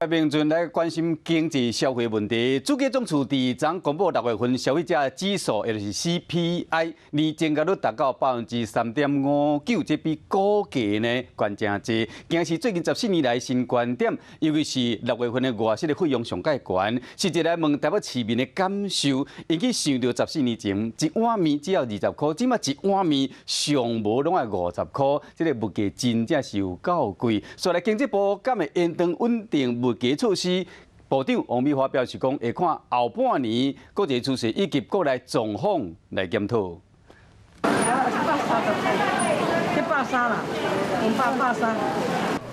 民众来关心经济消费问题。主计总处伫昨公布6月份消费者指数，也就是 CPI， 年增加率达到3.59%，这比估计呢高真济，竟是最近14年来新高点。尤其是6月份的外食的费用上介高。实际来问台北市民的感受，因去想到14年前一碗面只要20块，即马一碗面上无拢要50块，这个物价真正是有够贵。所以经济部敢会延长稳定物价措施？部长王美花表示讲，会看后半年国际趋势以及国内状况来检讨。130啦，130。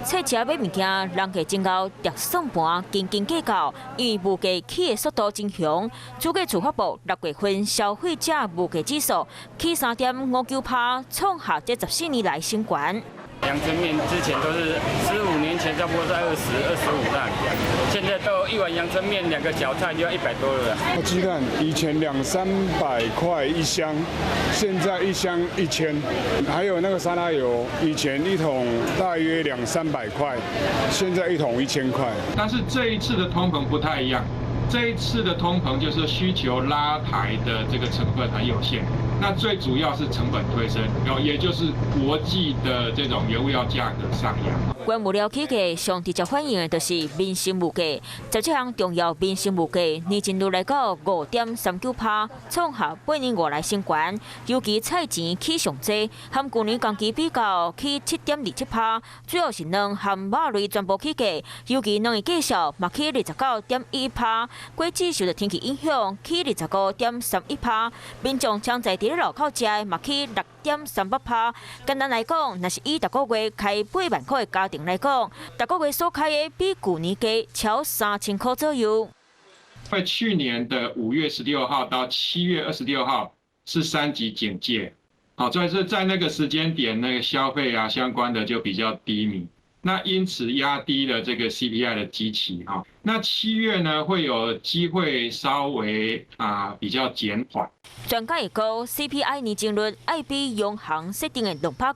菜市买物件，人价增高，值算盘斤斤计较，因为物价起的速度真凶。主计处发布6月份消费者物价指数起3.59%，创下这14年来新高。阳春面之前都是15年前差不多在20、25那里啊，现在都一碗阳春面2个小菜就要100多了。鸡蛋以前200-300块一箱，现在一箱1000。还有那个沙拉油，以前一桶大约200-300块，现在一桶1000块。但是这一次的通膨不太一样，这一次的通膨就是需求拉抬的这个成分很有限。那最主要是成本推升，也就是国际的这种原物料价格上扬。原物料起价上直接反映的就是民生物价，17项重要民生物价年增率来到5.39%，创下8年外来新高。尤其菜钱起上济，和去年同期比较起7.27%，主要是卵和肉类全部起价，尤其卵的价数嘛起29.11%，果子受到天气影响起25.31%，民众常在伫路口食的嘛起6.38%。简单来讲，若是以逐个月开8万块的家庭来讲，逐个月所开的比去年加超3000块左右。在去年的5月16号到7月26号是3级警戒，好，所以是在那个时间点，那个消费啊相关的就比较低迷。那因此压低了这个 CPI 的基期哈。那7月呢会有机会稍微比较减缓。专家预估 CPI 年增率要比央行设定的2%加，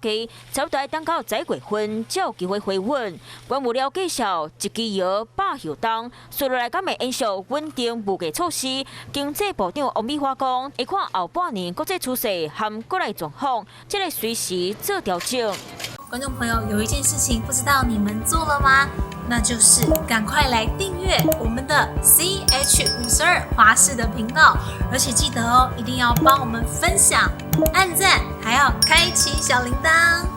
差不多等到10月份才有机会回稳。原物料价数一支药8hiệu冬，随落来敢会延续稳定物价措施。经济部长王美花讲，会看后半年国际趋势和国内状况，这个随时做调整。观众朋友，有一件事情不知道你们做了吗？那就是赶快来订阅我们的 CH52华视的频道，而且记得哦，一定要帮我们分享、按赞，还要开启小铃铛。